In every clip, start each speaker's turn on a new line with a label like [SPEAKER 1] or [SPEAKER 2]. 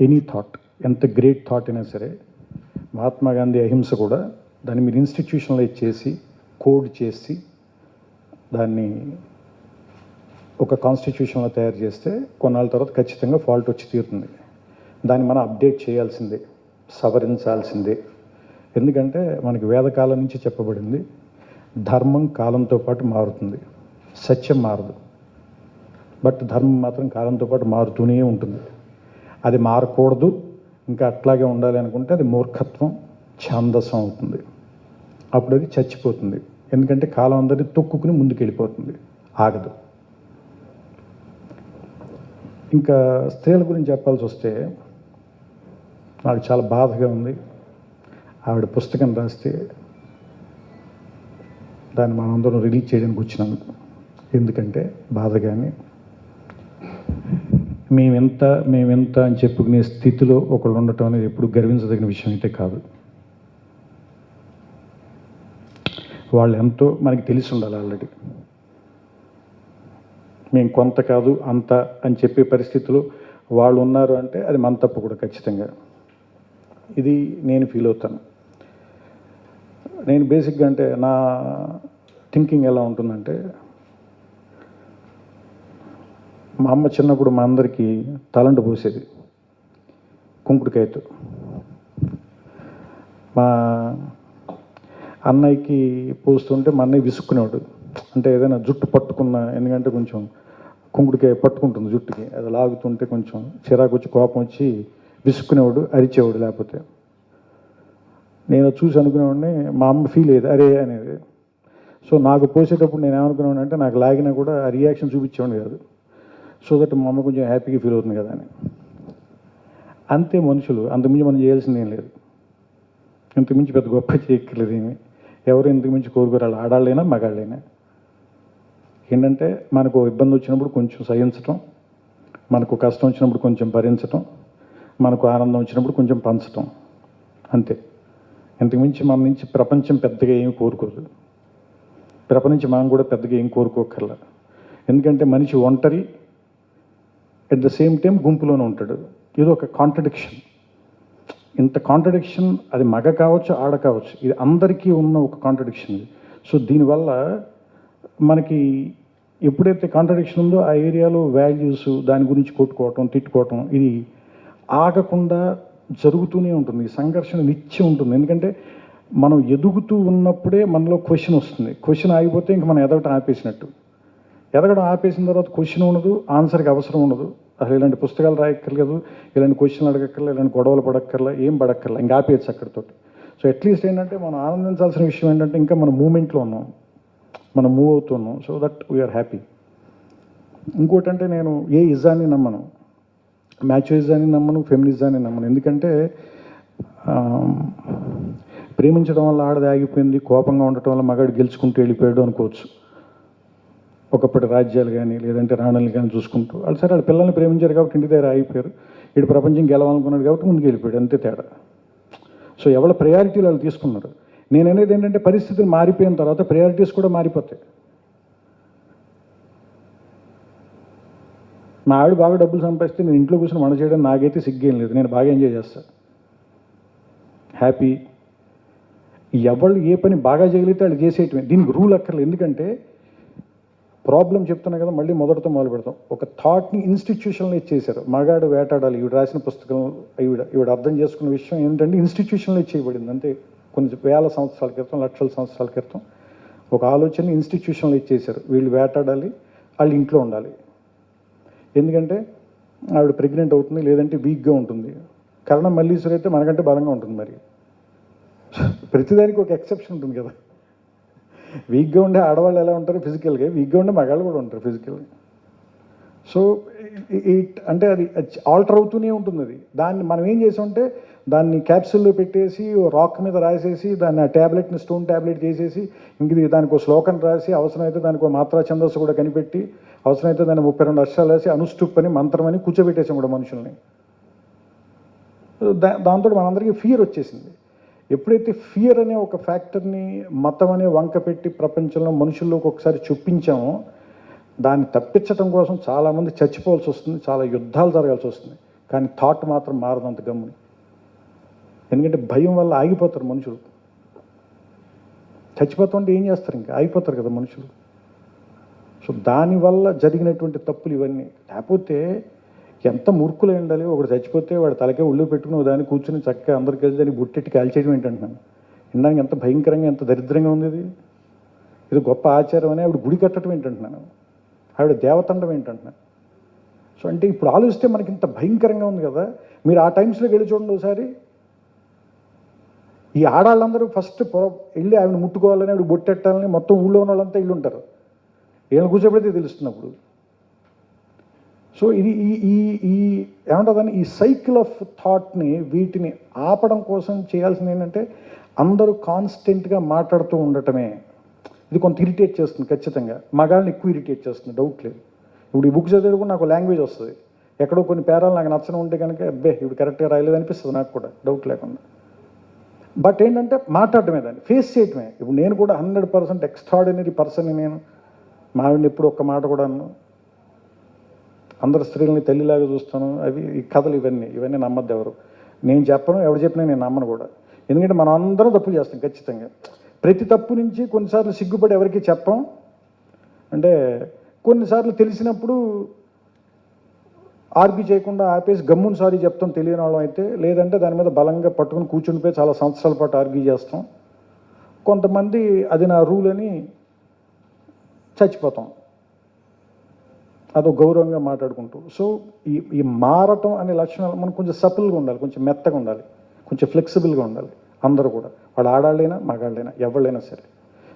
[SPEAKER 1] Any thought, ఎంత great thought అయినా సరే, మహాత్మా గాంధీ అహింస కూడా దాన్ని మీరు ఇన్స్టిట్యూషనలైజ్ చేసి కోడ్ చేసి దాన్ని ఒక కాన్స్టిట్యూషన్లో తయారు చేస్తే కొన్నాళ్ళ తర్వాత ఖచ్చితంగా ఫాల్ట్ వచ్చి తీరుతుంది. దాన్ని మనం అప్డేట్ చేయాల్సిందే, సవరించాల్సిందే. ఎందుకంటే మనకి వేదకాలం నుంచి చెప్పబడింది, ధర్మం కాలంతో పాటు మారుతుంది, సత్యం మారదు. బట్ ధర్మం మాత్రం కాలంతో పాటు మారుతూనే ఉంటుంది. అది మారకూడదు, ఇంకా అట్లాగే ఉండాలి అనుకుంటే అది మూర్ఖత్వం, ఛాందసం అవుతుంది. అప్పుడు అది చచ్చిపోతుంది. ఎందుకంటే కాలం అందరినీ తొక్కుకుని ముందుకు వెళ్ళిపోతుంది, ఆగదు. ఇంకా స్త్రీల గురించి చెప్పాల్సి వస్తే నాకు చాలా బాధగా ఉంది. ఆవిడ పుస్తకం రాస్తే దాన్ని మనందరం రిలీజ్ చేయడానికి వచ్చినందుకు. ఎందుకంటే బాధగానే మేమెంత అని చెప్పుకునే స్థితిలో ఒకళ్ళు ఉండటం అనేది ఎప్పుడు గర్వించదగిన విషయం అయితే కాదు. వాళ్ళు ఎంతో మనకి తెలిసి ఉండాలి ఆల్రెడీ. మేము కొంత కాదు అంత అని చెప్పే పరిస్థితులు వాళ్ళు ఉన్నారు అంటే అది మన తప్పు కూడా ఖచ్చితంగా. ఇది నేను ఫీల్ అవుతాను. నేను బేసిక్గా అంటే నా థింకింగ్ ఎలా ఉంటుందంటే, మా అమ్మ చిన్నప్పుడు మా అందరికీ తలంటు పోసేది కుంకుడుకాయతో. మా అన్నయ్యకి పోస్తుంటే మా అన్నయ్య విసుక్కునేవాడు. అంటే ఏదైనా జుట్టు పట్టుకున్న, ఎందుకంటే కొంచెం కుంకుడుకాయ పట్టుకుంటుంది జుట్టుకి, అది లాగుతుంటే కొంచెం చిరాకు వచ్చి కోపం వచ్చి విసుక్కునేవాడు, అరిచేవాడు. లేకపోతే నేను చూసి అనుకునేవాడిని, మా అమ్మ ఫీల్ అయ్యేది అరే అనేది. సో నాకు పోసేటప్పుడు నేను ఏమనుకునేవాడిని అంటే, నాకు లాగినా కూడా ఆ రియాక్షన్ చూపించేవాడిని కాదు. సో దట్ మా అమ్మ కొంచెం హ్యాపీగా ఫీల్ అవుతుంది కదా అని. అంతే మనుషులు, అంతకుమించి మనం చేయాల్సింది ఏం లేదు. ఇంతకుమించి పెద్ద గొప్ప చేయక్కర్లేదు ఏమి. ఎవరు ఇంతకుమించి కోరుకోరాలి, ఆడాళ్ళైనా మగాళ్ళైనా. ఏంటంటే మనకు ఇబ్బంది వచ్చినప్పుడు కొంచెం సహించటం, మనకు కష్టం వచ్చినప్పుడు కొంచెం భరించటం, మనకు ఆనందం వచ్చినప్పుడు కొంచెం పంచటం, అంతే. ఇంతకుమించి మన నుంచి ప్రపంచం పెద్దగా ఏమి కోరుకోదు. ప్రపంచం మనం కూడా పెద్దగా ఏం కోరుకోకర్లా. ఎందుకంటే మనిషి ఒంటరి, అట్ ద సేమ్ టైం గుంపులోనే ఉంటాడు. ఇది ఒక కాంట్రడిక్షన్. ఇంత కాంట్రడిక్షన్, అది మగ కావచ్చు ఆడ కావచ్చు, ఇది అందరికీ ఉన్న ఒక కాంట్రడిక్షన్ ఇది. సో దీనివల్ల మనకి ఎప్పుడైతే కాంట్రడిక్షన్ ఉందో ఆ ఏరియాలో వాల్యూస్, దాని గురించి కొట్టుకోవటం, తిట్టుకోవటం, ఇది ఆగకుండా జరుగుతూనే ఉంటుంది. ఈ సంఘర్షణ నిత్యం ఉంటుంది. ఎందుకంటే మనం ఎదుగుతూ ఉన్నప్పుడే మనలో క్వశ్చన్ వస్తుంది. క్వశ్చన్ ఆగిపోతే ఇంక మనం ఎదగటం ఆపేసినట్టు. ఎదగడం ఆపేసిన తర్వాత క్వశ్చన్ ఉండదు, ఆన్సర్కి అవసరం ఉండదు. అసలు ఇలాంటి పుస్తకాలు రాయక్కర్లేదు, ఇలాంటి క్వశ్చన్లు అడగక్కర్లేదు, ఇలాంటి గొడవలు పడక్కర్లా, ఏం పడక్కర్లా, ఇంకా ఆపేయచ్చు అక్కడితో. సో అట్లీస్ట్ ఏంటంటే మనం ఆనందించాల్సిన విషయం ఏంటంటే ఇంకా మనం మూమెంట్లో ఉన్నాం, మనం మూవ్ అవుతున్నాం. So that we are happy. ఇంకోటి అంటే నేను ఏ ఇజాన్ని నమ్మను, మ్యాచోయిజాన్ని నమ్మను, ఫెమినిజాన్ని నమ్మను. ఎందుకంటే ప్రేమించడం వల్ల ఆడది ఆగిపోయింది, కోపంగా ఉండటం వల్ల మగాడు గెలుచుకుంటూ వెళ్ళిపోయాడు అనుకోవచ్చు. ఒకప్పటి రాజ్యాలు కానీ లేదంటే రాణులు కానీ చూసుకుంటూ వాళ్ళు సరే వాళ్ళ పిల్లల్ని ప్రేమించారు కాబట్టి ఇంటి దగ్గర ఆగిపోయారు. ఇటు ప్రపంచం గెలవాలనుకున్నాడు కాబట్టి ముందుకు వెళ్ళిపోయాడు, అంతే తేడా. సో ఎవరి ప్రయారిటీలు వాళ్ళు తీసుకున్నారు. నేను అనేది ఏంటంటే పరిస్థితులు మారిపోయిన తర్వాత ప్రయారిటీస్ కూడా మారిపోతాయి. మా ఆవిడ బాగా డబ్బులు సంపాదిస్తే నేను ఇంట్లో కూర్చొని వంట చేయడం నాకైతే సిగ్గేం లేదు, నేను బాగా ఎంజాయ్ చేస్తాను, హ్యాపీ. ఎవరు ఏ పని బాగా చేయగలిగితే వాళ్ళు చేసేయటమే, దీనికి రూల్ అక్కర్లేదు. ఎందుకంటే ప్రాబ్లం చెప్తున్నా కదా, మళ్ళీ మొదటితో మొదలు పెడతాం. ఒక థాట్ని ఇన్స్టిట్యూషనలైజ్ చేశారు. మగాడు వేటాడాలి, ఈవిడ రాసిన పుస్తకం, ఈవిడ అర్థం చేసుకున్న విషయం ఏంటంటే ఇన్స్టిట్యూషనలైజ్ చేయబడింది. అంటే కొన్ని వేల సంవత్సరాల క్రితం, లక్షల సంవత్సరాల క్రితం ఒక ఆలోచనని ఇన్స్టిట్యూషనలైజ్ చేశారు. వీళ్ళు వేటాడాలి, వాళ్ళు ఇంట్లో ఉండాలి. ఎందుకంటే ఆవిడ ప్రెగ్నెంట్ అవుతుంది, లేదంటే వీక్గా ఉంటుంది. కారణం మల్లీశ్వరి అయితే మనకంటే బలంగా ఉంటుంది. మరి ప్రతిదానికి ఒక ఎక్సెప్షన్ ఉంటుంది కదా. వీక్గా ఉండే ఆడవాళ్ళు ఎలా ఉంటారు ఫిజికల్గా, వీక్గా ఉండే మగాళ్ళు కూడా ఉంటారు ఫిజికల్గా. సో అంటే అది ఆల్టర్ అవుతూనే ఉంటుంది. అది దాన్ని మనం ఏం చేసామంటే దాన్ని క్యాప్సూల్లో పెట్టేసి రాక్ మీద రాసేసి దాన్ని ఆ ట్యాబ్లెట్ని స్టోన్ ట్యాబ్లెట్ చేసేసి ఇంక దానికి ఒక శ్లోకం రాసి అవసరమైతే దానికి ఒక మాత్రా ఛందస్సు కూడా కనిపెట్టి అవసరమైతే దాన్ని 32 అక్షరాలు రాసి అనుష్టుప్ అని మంత్రం అని కూర్చోబెట్టేసాం కూడా మనుషుల్ని. దాంతో మనందరికీ ఫియర్ వచ్చేసింది. ఎప్పుడైతే ఫియర్ అనే ఒక ఫ్యాక్టర్ని మతం అనే వంక పెట్టి ప్రపంచంలో మనుషుల్లోకి ఒకసారి చూపించామో దాన్ని తప్పించడం కోసం చాలామంది చచ్చిపోవాల్సి వస్తుంది, చాలా యుద్ధాలు జరగాల్సి వస్తుంది. కానీ థాట్ మాత్రం మారదంత గమ్ముని. ఎందుకంటే భయం వల్ల ఆగిపోతారు మనుషులు. చచ్చిపోతుంటే ఏం చేస్తారు, ఇంకా ఆగిపోతారు కదా మనుషులు. సో దానివల్ల జరిగినటువంటి తప్పులు ఇవన్నీ. లేకపోతే ఎంత మూర్ఖులై ఉండాలి, ఒకడు చచ్చిపోతే వాడు తలకే ఒళ్ళు పెట్టుకుని దాన్ని కూర్చుని చక్కగా అందరికి కలిసి దాన్ని బుట్టెట్టి కాల్చేయడం ఏంటంటున్నాను. వినడానికి ఎంత భయంకరంగా, ఎంత దరిద్రంగా ఉంది ఇది. ఇది గొప్ప ఆచారం అని ఆవిడ గుడి కట్టడం ఏంటంటున్నాను, ఆవిడ దేవతండం ఏంటంటున్నాను. సో అంటే ఇప్పుడు ఆలోచిస్తే మనకి ఇంత భయంకరంగా ఉంది కదా. మీరు ఆ టైమ్స్లోకి వెళ్ళి చూడండి ఒకసారి. ఈ ఆడాళ్ళందరూ ఫస్ట్ వెళ్ళి ఆవిడ ముట్టుకోవాలని, ఆవిడ బొట్టెట్టాలని మొత్తం ఊళ్ళో ఉన్న వాళ్ళంతా ఇల్లు ఉంటారు. వీళ్ళని కూర్చోబెడితే తెలుస్తున్నప్పుడు. సో ఇది ఈ ఈ ఈ ఏమంటుందని ఈ సైకిల్ ఆఫ్ థాట్ని వీటిని ఆపడం కోసం చేయాల్సింది ఏంటంటే అందరూ కాన్స్టెంట్గా మాట్లాడుతూ ఉండటమే. ఇది కొంత ఇరిటేట్ చేస్తుంది ఖచ్చితంగా, మగాళ్ళని ఎక్కువ ఇరిటేట్ చేస్తుంది, డౌట్ లేదు. ఇప్పుడు ఈ బుక్ చదివేది కూడా నాకు లాంగ్వేజ్ వస్తుంది, ఎక్కడో కొన్ని పేరాలు నాకు నచ్చని ఉంటే కనుక అబ్బే ఇప్పుడు కరెక్ట్గా రాయలేదు అనిపిస్తుంది నాకు కూడా, డౌట్ లేకుండా. బట్ ఏంటంటే మాట్లాడటమే, దాన్ని ఫేస్ చేయటమే. ఇప్పుడు నేను కూడా 100% ఎక్స్ట్రాడినరీ పర్సన్. నేను మావిడిని ఎప్పుడు ఒక్క మాట కూడా అన్నాను. అందరు స్త్రీలని తల్లిలాగా చూస్తాను. అవి ఈ కథలు ఇవన్నీ నమ్మద్దు ఎవరు. నేను చెప్పను, ఎవరు చెప్పినా నేను నమ్మను కూడా. ఎందుకంటే మనం అందరం తప్పులు చేస్తాం ఖచ్చితంగా. ప్రతి తప్పు నుంచి కొన్నిసార్లు సిగ్గుపడి ఎవరికి చెప్పం. అంటే కొన్నిసార్లు తెలిసినప్పుడు ఆర్గ్యూ చేయకుండా ఆపేసి గమ్మున సారీ చెప్తాం తెలియని వాళ్ళం అయితే. లేదంటే దాని మీద బలంగా పట్టుకుని కూర్చునిపోయి చాలా సంవత్సరాల పాటు ఆర్గ్యూ చేస్తాం. కొంతమంది అది నా రూల్ అని చచ్చిపోతాం, అదో గౌరవంగా మాట్లాడుకుంటూ. సో ఈ మారటం అనే లక్షణాలు మనం కొంచెం సపుల్గా ఉండాలి, కొంచెం మెత్తగా ఉండాలి, కొంచెం ఫ్లెక్సిబుల్గా ఉండాలి. అందరూ కూడా, వాళ్ళు ఆడాళ్ళైనా మగాళ్ళైనా ఎవళ్ళైనా సరే.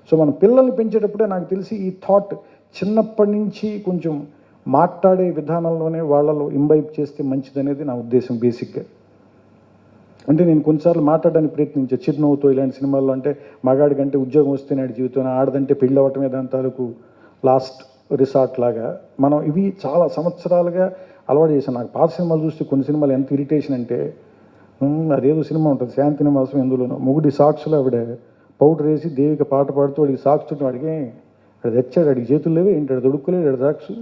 [SPEAKER 1] సో మనం పిల్లల్ని పెంచేటప్పుడే నాకు తెలిసి ఈ థాట్ చిన్నప్పటి నుంచి కొంచెం మాట్లాడే విధానంలోనే వాళ్ళలో ఇంబైబ్ చేస్తే మంచిదనేది నా ఉద్దేశం బేసిక్గా. అంటే నేను కొన్నిసార్లు మాట్లాడడానికి ప్రయత్నించే చిరునవ్వుతో ఇలాంటి సినిమాల్లో. అంటే మగాడి కంటే ఉద్యోగం వస్తే నాడు జీవితం, ఆడదంటే పెళ్ళి అవ్వటమే దాని తాలూకు లాస్ట్ రిసార్ట్ లాగా మనం ఇవి చాలా సంవత్సరాలుగా అలవాటు చేశాను. నాకు పాత సినిమాలు చూస్తే కొన్ని సినిమాలు ఎంత ఇరిటేషన్ అంటే, అదేదో సినిమా ఉంటుంది శాంతి నివాసం, ఎందులోనో మొగుడి సాక్షులు ఆవిడ పౌడర్ వేసి దేవిక పాట పాడుతూ వాడికి సాక్షి చుట్టూ వాడికి అది తెచ్చాడు, వాడికి చేతులు లేవే ఏంటి, అది దొడుక్కోలేడు, వాడి సాక్షు.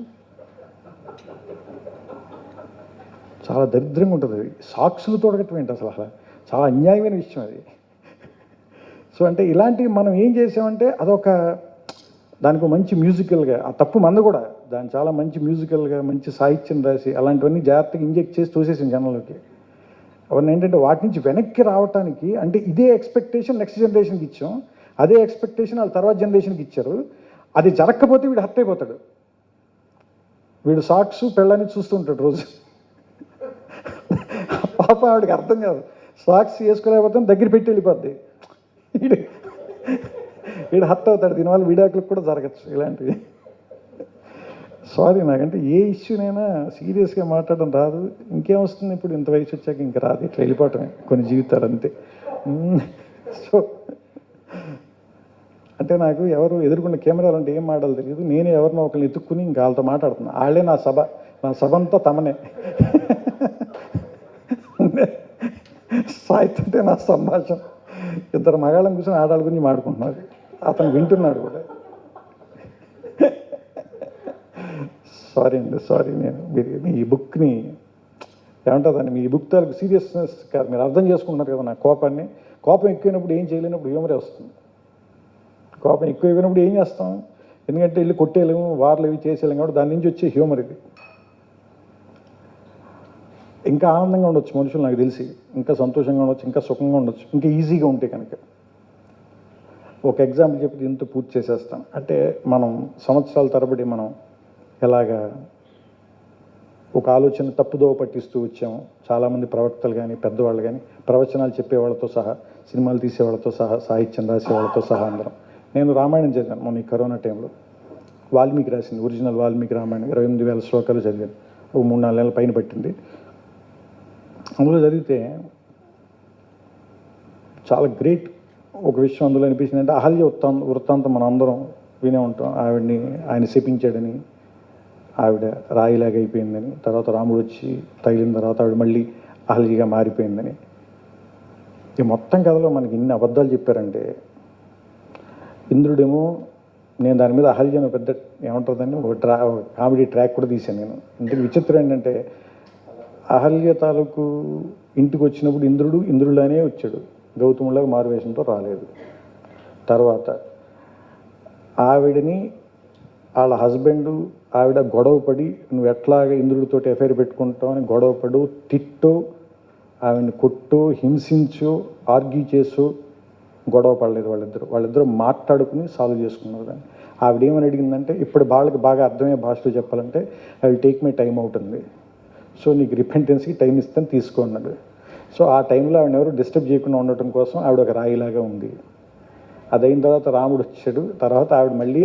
[SPEAKER 1] చాలా దరిద్రంగా ఉంటుంది అది. సాక్షులు తొడగటం ఏంటి అసలు, చాలా అన్యాయమైన విషయం అది. సో అంటే ఇలాంటివి మనం ఏం చేసామంటే అదొక దానికి మంచి మ్యూజికల్గా, ఆ తప్పు మంద కూడా, దాన్ని చాలా మంచి మ్యూజికల్గా మంచి సాహిత్యం రాసి అలాంటివన్నీ జాగ్రత్తగా ఇంజెక్ట్ చేసి తోసేసింది జనంలోకి. అవన్నీ ఏంటంటే వాటి నుంచి వెనక్కి రావడానికి, అంటే ఇదే ఎక్స్పెక్టేషన్ నెక్స్ట్ జనరేషన్కి ఇచ్చాం, అదే ఎక్స్పెక్టేషన్ వాళ్ళ తర్వాత జనరేషన్కి ఇచ్చారు. అది జరగకపోతే వీడు హర్ట్ అయిపోతాడు. వీడు సాక్స్ పెళ్ళని చూస్తూ ఉంటాడు రోజు. పాప ఆవిడకి అర్థం కాదు, సాక్స్ వేసుకోలేకపోతే దగ్గర పెట్టి వెళ్ళిపోద్ది. వీడు హర్ట్ అవుతాడు. దీనివల్ల విడాకులకు కూడా జరగచ్చు ఇలాంటివి. సారీ, నాకంటే ఏ ఇష్యూనైనా సీరియస్గా మాట్లాడడం రాదు. ఇంకేమొస్తుంది ఇప్పుడు, ఇంత వయసు వచ్చాక ఇంకా రాదు, ఇట్లా వెళ్ళిపోవటమే కొన్ని జీవితాలు అంతే. సో అంటే నాకు ఎవరు ఎదుర్కొన్న కెమెరాలు అంటే ఏం మాటలు తెలియదు. నేనే ఎవరినో ఒకరిని ఎత్తుక్కుని ఇంకా వాళ్ళతో మాట్లాడుతున్నా. వాళ్ళే నా సభ అంతా తమనే. సాయితే నా సంభాషణ. ఇద్దరు మగాళ్ళని కూర్చొని ఆడాళ్ళ గురించి మాట్లాడుకుంటున్నారు, అతను వింటున్నాడు కూడా. సారీ అండి, సారీ. నేను మీ బుక్ని ఏమంటుందండి, మీ బుక్ తాలూకు సీరియస్నెస్ కాదు, మీరు అర్థం చేసుకుంటున్నారు కదా నా కోపాన్ని. కోపం ఎక్కువైనప్పుడు ఏం చేయలేనప్పుడు హ్యూమరే వస్తుంది. కోపం ఎక్కువైపోయినప్పుడు ఏం చేస్తాం, ఎందుకంటే వెళ్ళి కొట్టేయలేము, వార్లు ఇవి చేసేయలేము. కాబట్టి దాని నుంచి వచ్చే హ్యూమర్ ఇది. ఇంకా ఆనందంగా ఉండొచ్చు మనుషులు, నాకు తెలిసి ఇంకా సంతోషంగా ఉండొచ్చు, ఇంకా సుఖంగా ఉండొచ్చు, ఇంకా ఈజీగా ఉంటే కనుక. ఒక ఎగ్జాంపుల్ చెప్పి దీంతో పూర్తి చేసేస్తాను. అంటే మనం సంవత్సరాల తరబడి మనం ఎలాగా ఒక ఆలోచన తప్పుదోవ పట్టిస్తూ వచ్చాము. చాలామంది ప్రవక్తలు కానీ పెద్దవాళ్ళు కానీ, ప్రవచనాలు చెప్పేవాళ్ళతో సహా, సినిమాలు తీసేవాళ్ళతో సహా, సాహిత్యం రాసేవాళ్ళతో సహా అందరం. నేను రామాయణం చదివాను మొన్న ఈ కరోనా టైంలో. వాల్మీకి రాసింది ఒరిజినల్ వాల్మీకి రామాయణం 28,000 శ్లోకాలు చదివాను. ఒక 3-4 నెలల పైన పట్టింది. అందులో చదివితే చాలా గ్రేట్ ఒక విషయం అందులో అనిపించింది. అంటే అహల్య వృత్తాంతం మనం అందరం వినే ఉంటాం. ఆయన శపించాడని, ఆవిడ రాయిలాగా అయిపోయిందని, తర్వాత రాముడు వచ్చి తగిలిన తర్వాత ఆవిడ మళ్ళీ అహల్యగా మారిపోయిందని. ఈ మొత్తం కథలో మనకి ఇన్ని అబద్ధాలు చెప్పారంటే, ఇంద్రుడేమో, నేను దాని మీద అహల్యను పెద్ద ఏమంటుందని ఒక కామెడీ ట్రాక్ కూడా తీశాను నేను. ఇంతకు విచిత్రం ఏంటంటే, అహల్య తాలూకు ఇంటికి వచ్చినప్పుడు ఇంద్రుడిలానే వచ్చాడు, గౌతములాగా మారువేషంతో రాలేదు. తర్వాత ఆవిడని వాళ్ళ హస్బెండు ఆవిడ గొడవపడి నువ్వు ఎట్లాగా ఇంద్రుడితో ఎఫైర్ పెట్టుకుంటావు అని గొడవపడు, తిట్టు, ఆవిడని కొట్టు, హింసించు, ఆర్గ్యూ చేసు, గొడవ పడలేదు. వాళ్ళిద్దరూ మాట్లాడుకుని సాల్వ్ చేసుకున్నారు. దాన్ని ఆవిడ ఏమని అడిగిందంటే, ఇప్పుడు వాళ్ళకి బాగా అర్థమయ్యే భాషలో చెప్పాలంటే, I will take my time అవుతుంది, సో నీకు రిపెంటెన్స్కి టైం ఇస్తాను తీసుకో అన్నాడు. సో ఆ టైంలో ఆవిడ ఎవరు డిస్టర్బ్ చేయకుండా ఉండటం కోసం ఆవిడ ఒక రాయిలాగా ఉంది. అదైన తర్వాత రాముడు వచ్చాడు. తర్వాత ఆవిడ మళ్ళీ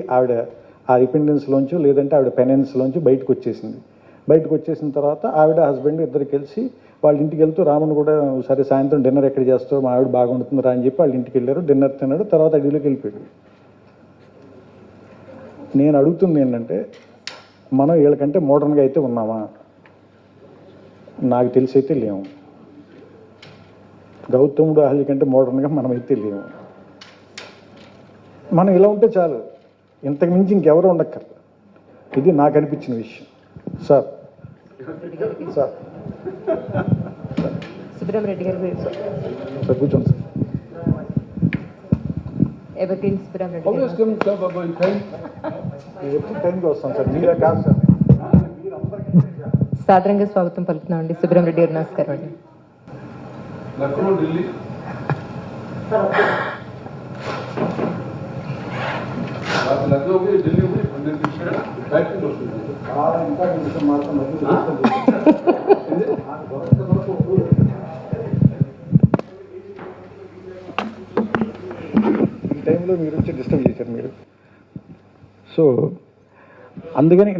[SPEAKER 1] ఆ రిపెండెన్స్లోంచి లేదంటే ఆవిడ పెనెన్స్లోంచి బయటకు వచ్చేసింది. బయటకు వచ్చేసిన తర్వాత ఆవిడ హస్బెండ్ ఇద్దరు కలిసి వాళ్ళ ఇంటికి వెళ్తూ రాముడు కూడా సరే సాయంత్రం డిన్నర్ ఎక్కడ చేస్తావు, మా ఆవిడ బాగుంటుందిరా అని చెప్పి వాళ్ళ ఇంటికి వెళ్ళారు. డిన్నర్ తిన్నాడు. తర్వాత అడవిలోకి వెళ్ళిపోయాడు. నేను అడుగుతుంది ఏంటంటే, మనం వీళ్ళకంటే మోడర్న్గా అయితే ఉన్నామా? నాకు తెలిసి అయితే లేము. గౌతముడు అహల్య కంటే మోడర్న్గా మనమైతే లేము. మనం ఇలా ఉంటే చాలు, ఇంతకు మించి ఇంకెవరో ఉండక్కర్లేదు. ఇది నాకు అనిపించిన విషయం. సార్ సార్
[SPEAKER 2] సుబ్రహ్మరెడ్డి గారు
[SPEAKER 1] సార్ కూర్చోండి సార్.
[SPEAKER 2] ఎవర్గ్రీన్ సుబ్రహ్మరెడ్డి
[SPEAKER 1] టైంకి వస్తాం సార్, మీరే కాదు సార్.
[SPEAKER 2] సాదరంగా స్వాగతం పలుకుతున్నామండి. సుబ్రహ్మరెడ్డి గారు నమస్కారం అండి.
[SPEAKER 3] లక్నో ఢిల్లీ लखनऊ में दिल्ली में फ्लाइट
[SPEAKER 1] ఈ టైంలో మీరు వచ్చి డిస్టర్బ్ చేశారు మీరు. సో అందుకని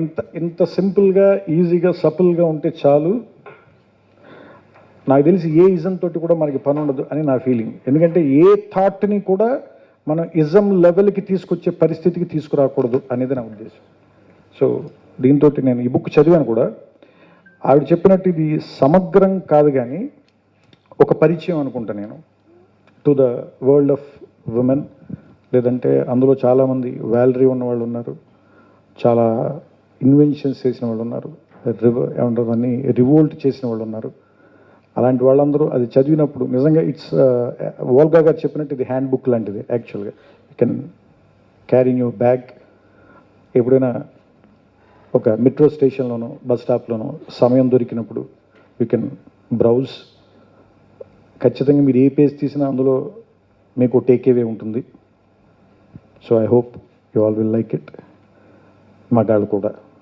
[SPEAKER 1] ఇంత సింపుల్గా ఈజీగా సపుల్గా ఉంటే చాలు. నాకు తెలిసి ఏ ఇజం తోటి కూడా మనకి పని ఉండదు అని నా ఫీలింగ్. ఎందుకంటే ఏ థాట్ని కూడా మనం ఇజం లెవెల్కి తీసుకొచ్చే పరిస్థితికి తీసుకురాకూడదు అనేది నా ఉద్దేశం. సో దీంతో నేను ఈ బుక్ చదివాను కూడా. ఆవిడ చెప్పినట్టు ఇది సమగ్రం కాదు కానీ ఒక పరిచయం అనుకుంటా నేను to the world of women. లేదంటే అందులో చాలామంది వాలరీ ఉన్న వాళ్ళు ఉన్నారు, చాలా ఇన్వెన్షన్స్ చేసిన వాళ్ళు ఉన్నారు, ఏమంటారు అన్ని రివోల్ట్ చేసిన వాళ్ళు ఉన్నారు. అలాంటి వాళ్ళందరూ అది చదివినప్పుడు నిజంగా ఇట్స్ వోల్గా గారు చెప్పినట్టు ఇది హ్యాండ్ బుక్ లాంటిది. యాక్చువల్గా you can carry in your bag. ఎప్పుడైనా ఒక మెట్రో స్టేషన్లోనో బస్ స్టాప్లోనో సమయం దొరికినప్పుడు యూ కెన్ బ్రౌజ్. ఖచ్చితంగా మీరు ఏ పేజ్ తీసినా అందులో మీకు టేక్ అవే ఉంటుంది. So I hope you all will like it. మగాళ్ళు కూడా.